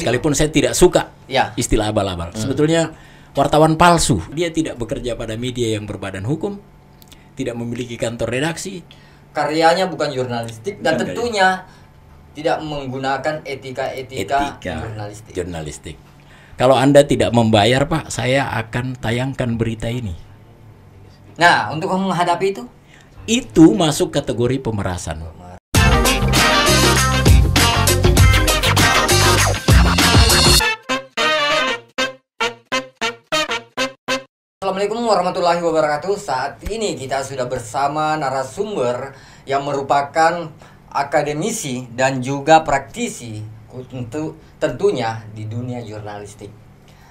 Sekalipun saya tidak suka istilah abal-abal. Sebetulnya wartawan palsu. Dia tidak bekerja pada media yang berbadan hukum, tidak memiliki kantor redaksi. Karyanya bukan jurnalistik dan tentunya tidak menggunakan etika jurnalistik. Kalau Anda tidak membayar, Pak, saya akan tayangkan berita ini. Nah, untuk menghadapi itu masuk kategori pemerasan. Assalamualaikum warahmatullahi wabarakatuh. Saat ini kita sudah bersama narasumber yang merupakan akademisi dan juga praktisi tentunya di dunia jurnalistik.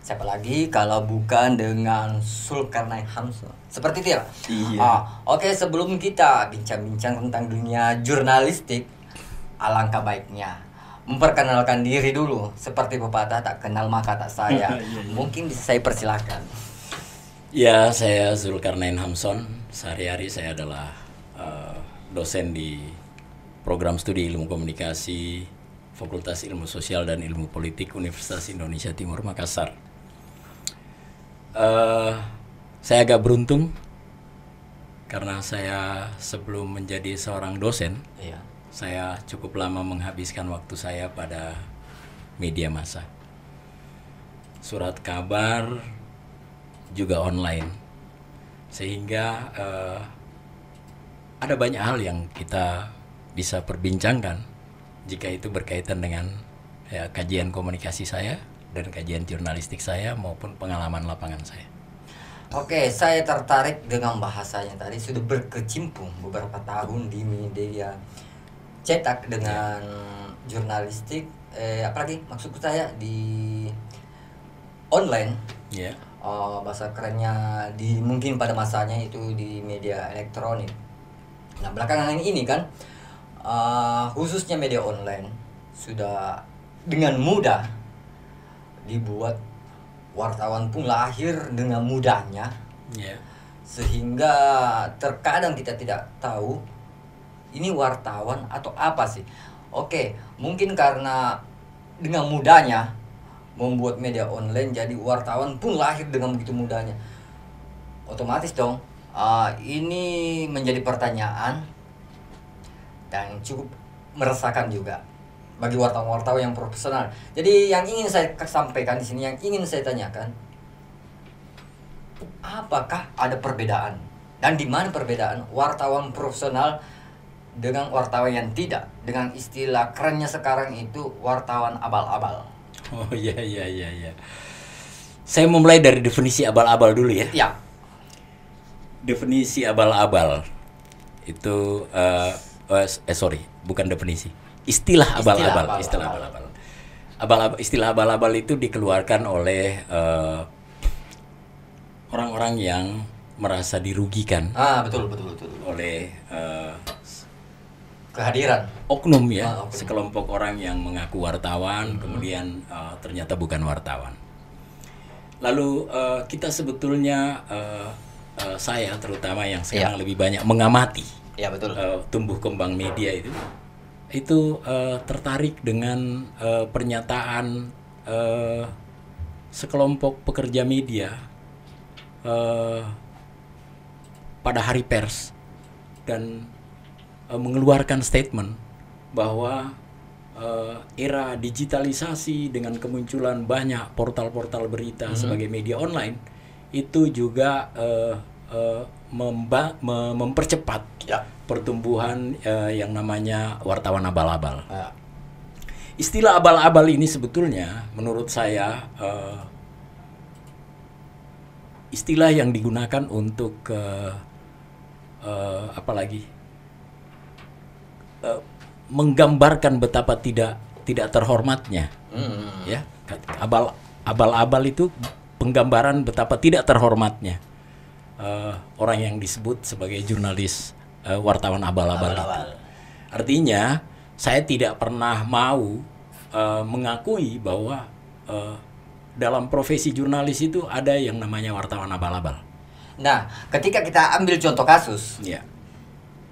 Siapa lagi kalau bukan dengan Zulkarnain Hamson. Seperti itu ya? Iya. Oke, sebelum kita bincang-bincang tentang dunia jurnalistik, alangkah baiknya memperkenalkan diri dulu. Seperti pepatah, tak kenal maka tak sayang. Mungkin saya persilahkan. Ya, saya Zulkarnain Hamson. Sehari-hari saya adalah dosen di program studi ilmu komunikasi Fakultas Ilmu Sosial dan Ilmu Politik Universitas Indonesia Timur Makassar. Saya agak beruntung karena saya sebelum menjadi seorang dosen, saya cukup lama menghabiskan waktu saya pada media massa, surat kabar, juga online, sehingga ada banyak hal yang kita bisa perbincangkan jika itu berkaitan dengan kajian komunikasi saya dan kajian jurnalistik saya maupun pengalaman lapangan saya. Oke, saya tertarik dengan bahasanya tadi. Sudah berkecimpung beberapa tahun di media cetak dengan jurnalistik, apalagi maksudku saya di online. Bahasa kerennya mungkin pada masanya itu di media elektronik. Nah, belakangan ini kan khususnya media online sudah dengan mudah dibuat, wartawan pun lahir dengan mudahnya, sehingga terkadang kita tidak tahu ini wartawan atau apa sih. Oke, mungkin karena dengan mudahnya membuat media online, jadi wartawan pun lahir dengan begitu mudahnya. Otomatis dong, ini menjadi pertanyaan dan cukup meresahkan juga bagi wartawan-wartawan yang profesional. Jadi yang ingin saya sampaikan di sini, yang ingin saya tanyakan, apakah ada perbedaan dan di mana perbedaan wartawan profesional dengan wartawan yang tidak, dengan istilah kerennya sekarang itu wartawan abal-abal? Oh iya. Saya memulai dari definisi abal-abal dulu ya. Ya. Definisi abal-abal itu bukan definisi. Istilah abal-abal. Istilah abal-abal itu dikeluarkan oleh orang-orang yang merasa dirugikan. Betul. Oleh kehadiran oknum sekelompok orang yang mengaku wartawan, kemudian ternyata bukan wartawan. Lalu kita sebetulnya saya terutama yang sekarang lebih banyak mengamati tumbuh kembang media itu tertarik dengan pernyataan sekelompok pekerja media pada hari pers dan mengeluarkan statement bahwa era digitalisasi dengan kemunculan banyak portal-portal berita sebagai media online itu juga mempercepat pertumbuhan yang namanya wartawan abal-abal. Istilah abal-abal ini sebetulnya menurut saya istilah yang digunakan untuk menggambarkan betapa tidak terhormatnya. Abal-abal itu penggambaran betapa tidak terhormatnya orang yang disebut sebagai jurnalis wartawan abal-abal. Artinya saya tidak pernah mau mengakui bahwa dalam profesi jurnalis itu ada yang namanya wartawan abal-abal. Nah, ketika kita ambil contoh kasus,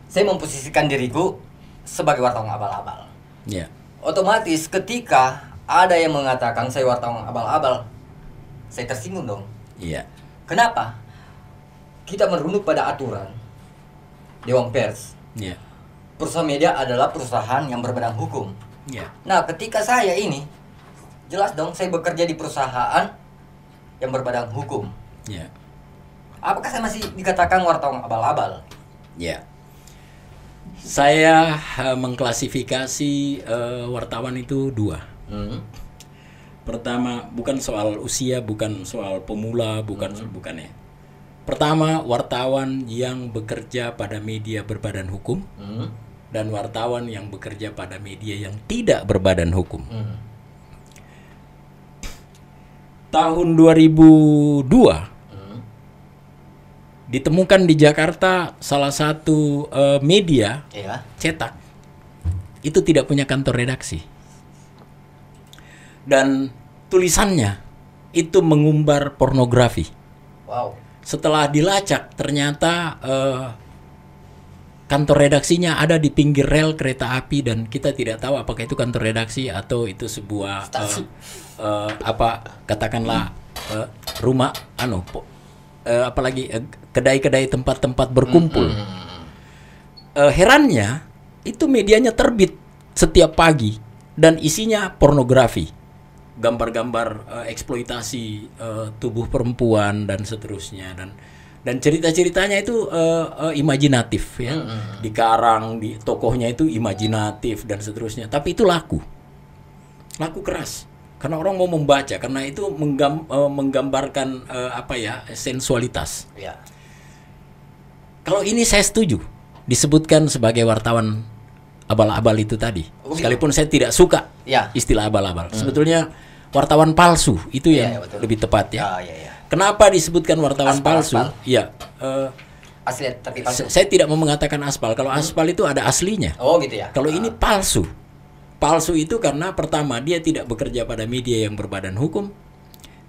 saya memposisikan diriku sebagai wartawan abal-abal. Otomatis ketika ada yang mengatakan saya wartawan abal-abal. Saya tersinggung dong. Iya. Kenapa? Kita merunduk pada aturan Dewan Pers. Iya. Perusahaan media adalah perusahaan yang berbadan hukum. Iya. Nah, ketika saya ini jelas dong saya bekerja di perusahaan yang berbadan hukum. Iya. Apakah saya masih dikatakan wartawan abal-abal? Ya, saya mengklasifikasi wartawan itu dua. Pertama, bukan soal usia, bukan soal pemula, bukan ya. Pertama, wartawan yang bekerja pada media berbadan hukum dan wartawan yang bekerja pada media yang tidak berbadan hukum. Tahun 2002 ditemukan di Jakarta salah satu media cetak itu tidak punya kantor redaksi dan tulisannya itu mengumbar pornografi. Wow. Setelah dilacak ternyata kantor redaksinya ada di pinggir rel kereta api dan kita tidak tahu apakah itu kantor redaksi atau itu sebuah katakanlah rumah apalagi kedai-kedai tempat-tempat berkumpul. Herannya itu medianya terbit setiap pagi dan isinya pornografi, gambar-gambar eksploitasi tubuh perempuan dan seterusnya dan cerita-ceritanya itu imajinatif ya, dikarang di tokohnya itu imajinatif dan seterusnya. Tapi itu laku keras. Karena orang mau membaca, karena itu menggambarkan sensualitas. Ya. Kalau ini saya setuju, disebutkan sebagai wartawan abal-abal itu tadi. Sekalipun saya tidak suka istilah abal-abal. Sebetulnya wartawan palsu itu yang lebih tepat ya. Kenapa disebutkan wartawan palsu? Ya. Asli tapi palsu. Saya tidak mau mengatakan aspal. Kalau aspal itu ada aslinya. Oh gitu ya. Kalau ini palsu. Palsu itu karena pertama dia tidak bekerja pada media yang berbadan hukum,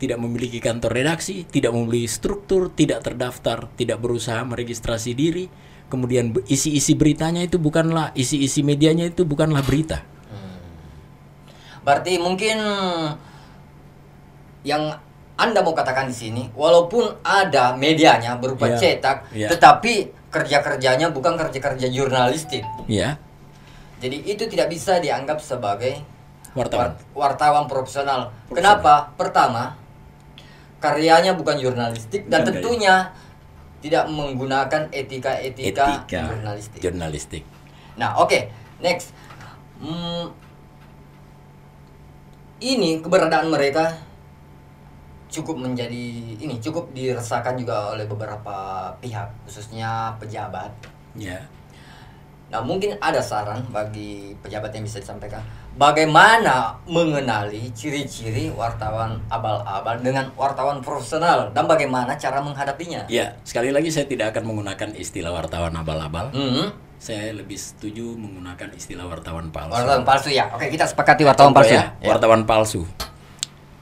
tidak memiliki kantor redaksi, tidak memiliki struktur, tidak terdaftar, tidak berusaha meregistrasi diri, kemudian isi-isi beritanya itu bukanlah isi-isi medianya itu bukanlah berita. Berarti mungkin yang Anda mau katakan di sini, walaupun ada medianya berupa cetak, tetapi kerja-kerjanya bukan kerja-kerja jurnalistik. Iya. Jadi itu tidak bisa dianggap sebagai wartawan profesional. Kenapa? Pertama, karyanya bukan jurnalistik dan tentunya tidak menggunakan etika jurnalistik. Nah, oke. Next. Ini keberadaan mereka cukup dirasakan juga oleh beberapa pihak, khususnya pejabat. Ya. Nah, mungkin ada saran bagi pejabat yang bisa disampaikan. Bagaimana mengenali ciri-ciri wartawan abal-abal dengan wartawan profesional dan bagaimana cara menghadapinya? Ya, sekali lagi saya tidak akan menggunakan istilah wartawan abal-abal. Saya lebih setuju menggunakan istilah wartawan palsu. Wartawan palsu ya. Oke, kita sepakati wartawan palsu. Ya. Wartawan palsu.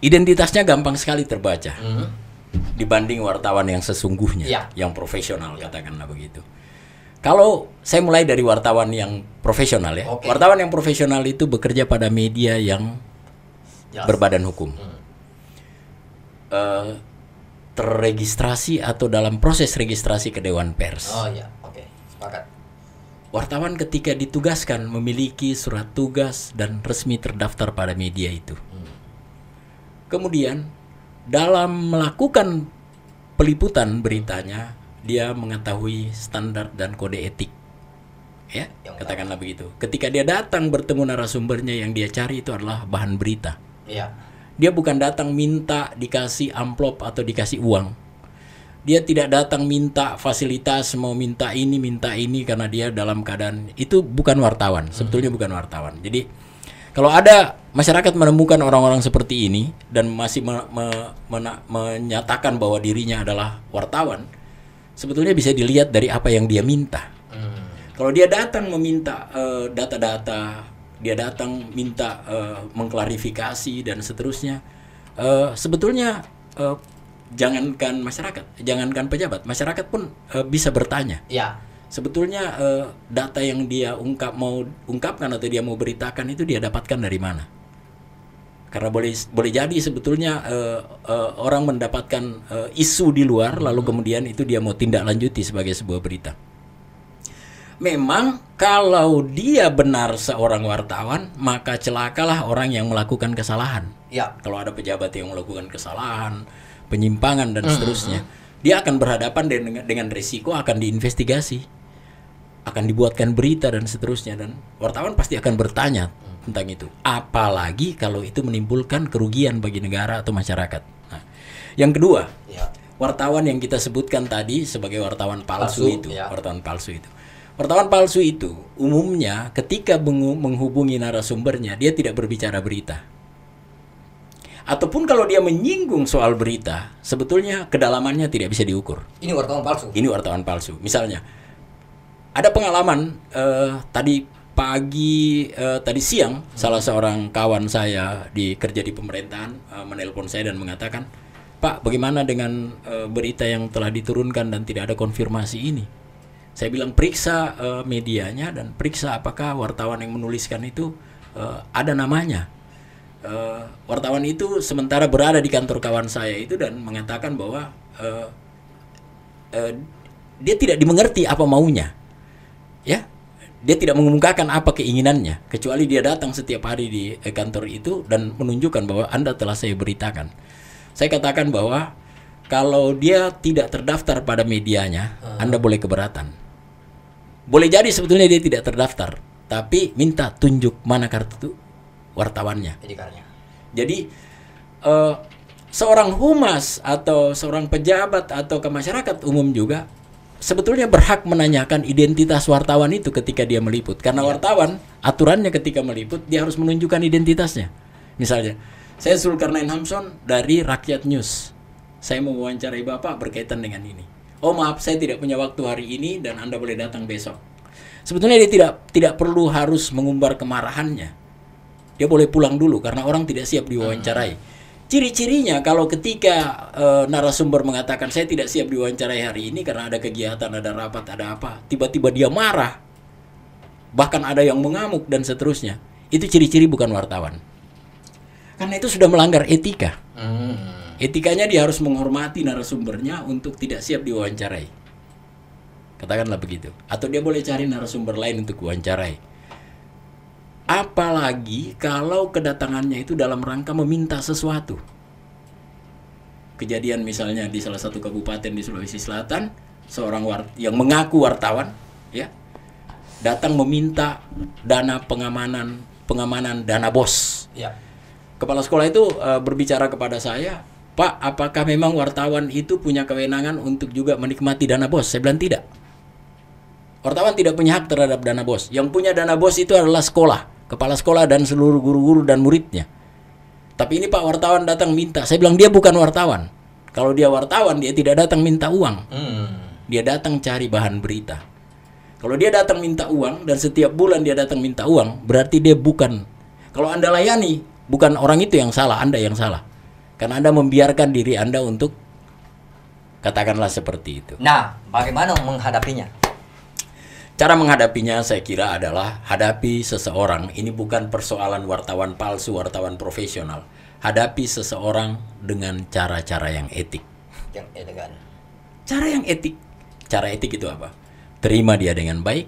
Identitasnya gampang sekali terbaca dibanding wartawan yang sesungguhnya, yang profesional katakanlah begitu. Kalau saya mulai dari wartawan yang profesional ya. Wartawan yang profesional itu bekerja pada media yang berbadan hukum. Terregistrasi atau dalam proses registrasi ke Dewan Pers. Oh iya, oke. Sepakat. Wartawan ketika ditugaskan memiliki surat tugas dan resmi terdaftar pada media itu. Kemudian dalam melakukan peliputan beritanya, dia mengetahui standar dan kode etik, ya, katakanlah begitu. Ketika dia datang bertemu narasumbernya, yang dia cari itu adalah bahan berita. Iya. Dia bukan datang minta dikasih amplop atau dikasih uang. Dia tidak datang minta fasilitas, mau minta ini karena dia dalam keadaan itu bukan wartawan. Sebetulnya bukan wartawan. Jadi kalau ada masyarakat menemukan orang-orang seperti ini dan masih menyatakan bahwa dirinya adalah wartawan, sebetulnya bisa dilihat dari apa yang dia minta. Kalau dia datang meminta data-data, dia datang minta mengklarifikasi dan seterusnya, sebetulnya jangankan masyarakat, jangankan pejabat, masyarakat pun bisa bertanya. Ya. Sebetulnya data yang dia mau ungkapkan atau dia mau beritakan itu dia dapatkan dari mana? Karena boleh jadi sebetulnya orang mendapatkan isu di luar, lalu kemudian itu dia mau tindak lanjuti sebagai sebuah berita. Memang kalau dia benar seorang wartawan, maka celakalah orang yang melakukan kesalahan. Ya. Kalau ada pejabat yang melakukan kesalahan, penyimpangan dan seterusnya, dia akan berhadapan dengan risiko akan diinvestigasi, akan dibuatkan berita dan seterusnya, dan wartawan pasti akan bertanya tentang itu. Apalagi kalau itu menimbulkan kerugian bagi negara atau masyarakat. Nah, yang kedua, wartawan yang kita sebutkan tadi sebagai wartawan palsu itu, wartawan palsu itu. Wartawan palsu itu umumnya ketika menghubungi narasumbernya, dia tidak berbicara berita. Ataupun kalau dia menyinggung soal berita, sebetulnya kedalamannya tidak bisa diukur. Ini wartawan palsu. Ini wartawan palsu. Misalnya, ada pengalaman tadi siang salah seorang kawan saya kerja di pemerintahan menelpon saya dan mengatakan, "Pak, bagaimana dengan berita yang telah diturunkan dan tidak ada konfirmasi ini?" Saya bilang, periksa medianya dan periksa apakah wartawan yang menuliskan itu ada namanya. Wartawan itu sementara berada di kantor kawan saya itu dan mengatakan bahwa dia tidak dimengerti apa maunya, ya, dia tidak mengemukakan apa keinginannya, kecuali dia datang setiap hari di kantor itu dan menunjukkan bahwa Anda telah saya beritakan. Saya katakan bahwa kalau dia tidak terdaftar pada medianya, Anda boleh keberatan. Boleh jadi sebetulnya dia tidak terdaftar, tapi minta tunjuk mana kartu wartawannya. Jadi seorang humas atau seorang pejabat atau ke masyarakat umum juga sebetulnya berhak menanyakan identitas wartawan itu ketika dia meliput. Karena wartawan aturannya ketika meliput dia harus menunjukkan identitasnya. Misalnya, saya Zulkarnain Hamson dari Rakyat News. Saya mau wawancarai Bapak berkaitan dengan ini. Oh maaf, saya tidak punya waktu hari ini dan Anda boleh datang besok. Sebetulnya dia tidak perlu harus mengumbar kemarahannya. Dia boleh pulang dulu karena orang tidak siap diwawancarai. Ciri-cirinya kalau ketika narasumber mengatakan saya tidak siap diwawancarai hari ini karena ada kegiatan, ada rapat, ada apa, tiba-tiba dia marah, bahkan ada yang mengamuk dan seterusnya, itu ciri-ciri bukan wartawan. Karena itu sudah melanggar etika. Etikanya dia harus menghormati narasumbernya untuk tidak siap diwawancarai. Katakanlah begitu. Atau dia boleh cari narasumber lain untuk wawancarai. Apalagi kalau kedatangannya itu dalam rangka meminta sesuatu. Kejadian misalnya di salah satu kabupaten di Sulawesi Selatan, seorang yang mengaku wartawan, ya, datang meminta dana pengamanan dana BOS. Ya. Kepala sekolah itu berbicara kepada saya, "Pak, apakah memang wartawan itu punya kewenangan untuk juga menikmati dana BOS?" Saya bilang tidak. Wartawan tidak punya hak terhadap dana BOS. Yang punya dana BOS itu adalah sekolah, kepala sekolah dan seluruh guru-guru dan muridnya. Tapi ini Pak wartawan datang minta. Saya bilang dia bukan wartawan. Kalau dia wartawan, dia tidak datang minta uang. Dia datang cari bahan berita. Kalau dia datang minta uang dan setiap bulan dia datang minta uang, berarti dia bukan. Kalau Anda layani, bukan orang itu yang salah, Anda yang salah. Karena Anda membiarkan diri Anda untuk katakanlah seperti itu. Nah, bagaimana menghadapinya? Cara menghadapinya saya kira adalah hadapi seseorang. Ini bukan persoalan wartawan palsu, wartawan profesional. Hadapi seseorang dengan cara-cara yang etik. Yang elegan. Cara yang etik. Cara etik itu apa? Terima dia dengan baik,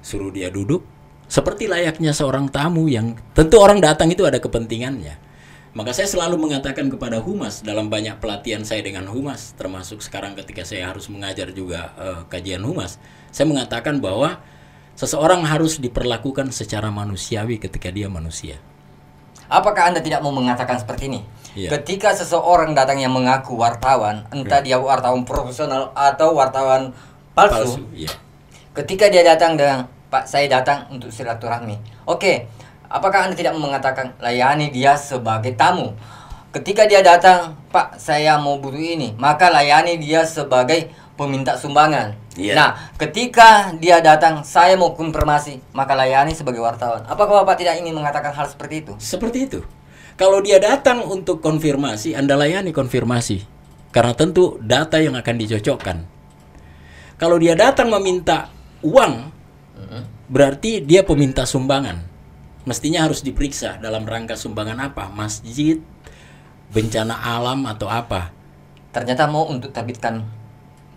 suruh dia duduk, seperti layaknya seorang tamu yang tentu orang datang itu ada kepentingannya. Maka saya selalu mengatakan kepada humas dalam banyak pelatihan saya dengan humas, termasuk sekarang ketika saya harus mengajar juga kajian humas, saya mengatakan bahwa seseorang harus diperlakukan secara manusiawi ketika dia manusia. Apakah Anda tidak mau mengatakan seperti ini? Ya. Ketika seseorang datang yang mengaku wartawan, entah dia wartawan profesional atau wartawan palsu, ya. Ketika dia datang dengan, "Pak, saya datang untuk silaturahmi." Oke, apakah Anda tidak mengatakan layani dia sebagai tamu? Ketika dia datang, "Pak, saya mau butuh ini," maka layani dia sebagai peminta sumbangan. Yeah. Nah, ketika dia datang, "Saya mau konfirmasi," maka layani sebagai wartawan. Apakah Bapak tidak ingin mengatakan hal seperti itu? Seperti itu. Kalau dia datang untuk konfirmasi, Anda layani konfirmasi. Karena tentu data yang akan dicocokkan. Kalau dia datang meminta uang, berarti dia peminta sumbangan. mestinya harus diperiksa dalam rangka sumbangan apa, masjid, bencana alam atau apa. Ternyata mau untuk terbitkan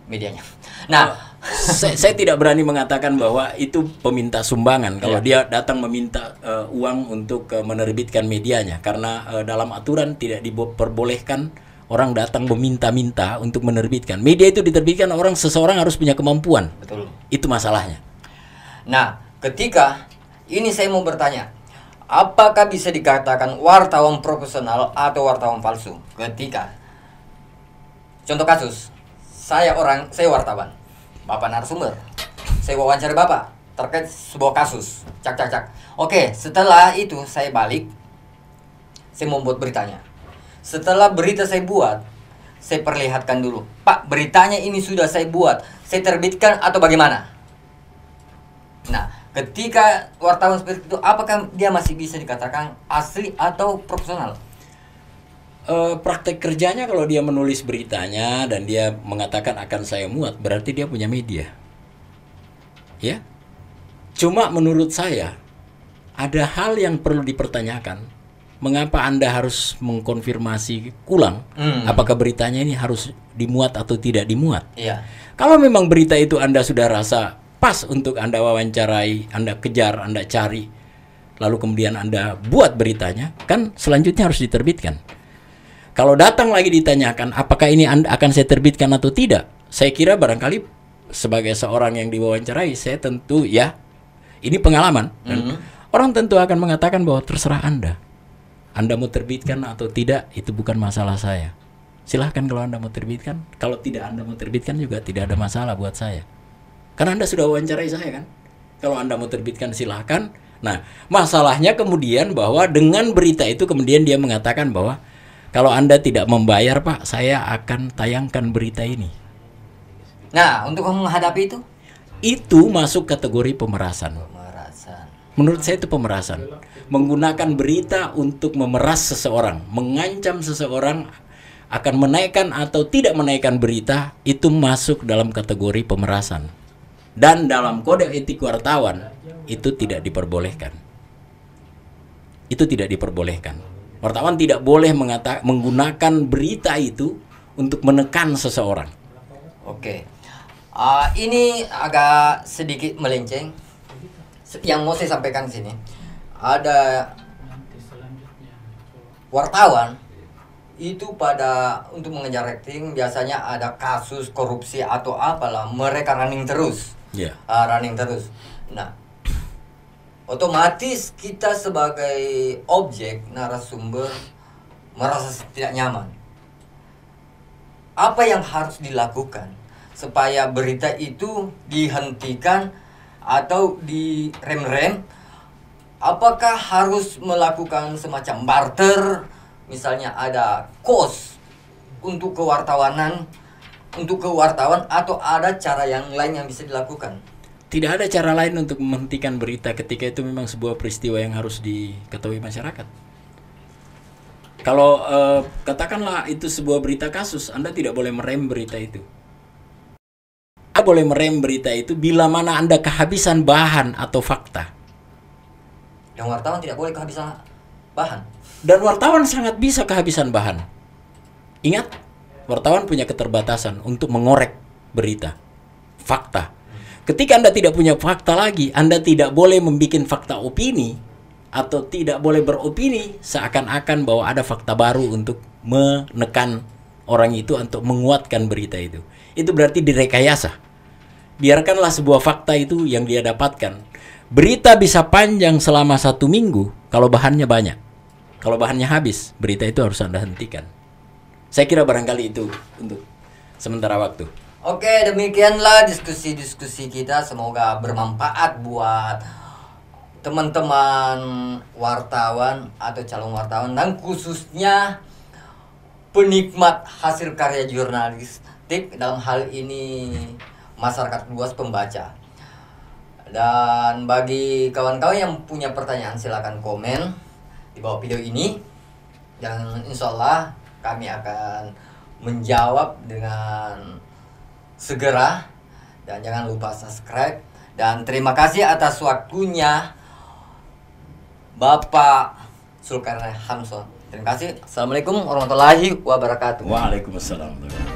medianya. Nah, saya tidak berani mengatakan bahwa itu peminta sumbangan kalau dia datang meminta uang untuk menerbitkan medianya, karena dalam aturan tidak diperbolehkan orang datang meminta-minta untuk menerbitkan. Media itu diterbitkan seseorang harus punya kemampuan. betul. Itu masalahnya. Nah, ketika ini saya mau bertanya, apakah bisa dikatakan wartawan profesional atau wartawan palsu? Ketika contoh kasus, saya wartawan, Bapak narasumber, saya wawancara Bapak terkait sebuah kasus, cak. Oke, setelah itu saya balik, saya membuat beritanya. Setelah berita saya buat, saya perlihatkan dulu, Pak, beritanya ini sudah saya buat, saya terbitkan atau bagaimana? Nah, ketika wartawan seperti itu, apakah dia masih bisa dikatakan asli atau profesional? Praktek kerjanya kalau dia menulis beritanya dan dia mengatakan akan saya muat, berarti dia punya media. Ya. Cuma menurut saya ada hal yang perlu dipertanyakan. Mengapa Anda harus mengkonfirmasi ulang apakah beritanya ini harus dimuat atau tidak dimuat? Iya. Kalau memang berita itu Anda sudah rasa pas untuk Anda wawancarai, Anda kejar, Anda cari, lalu kemudian Anda buat beritanya, kan selanjutnya harus diterbitkan. Kalau datang lagi ditanyakan apakah ini akan saya terbitkan atau tidak, saya kira barangkali sebagai seorang yang diwawancarai, saya tentu ya, ini pengalaman. Dan orang tentu akan mengatakan bahwa terserah Anda. Anda mau terbitkan atau tidak, itu bukan masalah saya. Silahkan kalau Anda mau terbitkan. Kalau tidak Anda mau terbitkan juga tidak ada masalah buat saya. Karena Anda sudah wawancarai saya kan. Kalau Anda mau terbitkan silahkan. Nah, masalahnya kemudian bahwa dengan berita itu kemudian dia mengatakan bahwa kalau Anda tidak membayar, Pak, saya akan tayangkan berita ini. Nah, untuk menghadapi itu masuk kategori pemerasan. Menurut saya itu pemerasan. Menggunakan berita untuk memeras seseorang, mengancam seseorang akan menaikkan atau tidak menaikkan berita, itu masuk dalam kategori pemerasan. Dan dalam kode etik wartawan itu tidak diperbolehkan. Itu tidak diperbolehkan. Wartawan tidak boleh menggunakan berita itu untuk menekan seseorang. Oke. Ini agak sedikit melenceng. Yang mau saya sampaikan di sini, ada wartawan itu untuk mengejar rating biasanya ada kasus korupsi atau apalah, mereka running terus. Running terus. Nah, otomatis kita sebagai objek narasumber merasa tidak nyaman. Apa yang harus dilakukan supaya berita itu dihentikan atau direm-rem? Apakah harus melakukan semacam barter, misalnya ada kos untuk kewartawanan, untuk kewartawan, atau ada cara yang lain yang bisa dilakukan? Tidak ada cara lain untuk menghentikan berita ketika itu memang sebuah peristiwa yang harus diketahui masyarakat. Kalau katakanlah itu sebuah berita kasus, Anda tidak boleh merem berita itu. Anda boleh merem berita itu bila mana Anda kehabisan bahan atau fakta. Dan wartawan tidak boleh kehabisan bahan. Dan wartawan sangat bisa kehabisan bahan. Ingat, wartawan punya keterbatasan untuk mengorek berita, fakta. Ketika Anda tidak punya fakta lagi, Anda tidak boleh membuat fakta opini atau tidak boleh beropini seakan-akan bahwa ada fakta baru untuk menekan orang itu untuk menguatkan berita itu. Itu berarti direkayasa. Biarkanlah sebuah fakta itu yang dia dapatkan. Berita bisa panjang selama 1 minggu kalau bahannya banyak. Kalau bahannya habis, berita itu harus Anda hentikan. Saya kira barangkali itu untuk sementara waktu. Oke, demikianlah diskusi-diskusi kita. Semoga bermanfaat buat teman-teman wartawan atau calon wartawan, dan khususnya penikmat hasil karya jurnalistik, dalam hal ini masyarakat luas pembaca. Dan bagi kawan-kawan yang punya pertanyaan, silakan komen di bawah video ini, dan insya Allah kami akan menjawab dengan segera. Dan jangan lupa subscribe. Dan terima kasih atas waktunya Bapak Zulkarnain Hamson. Terima kasih. Assalamualaikum warahmatullahi wabarakatuh. Waalaikumsalam.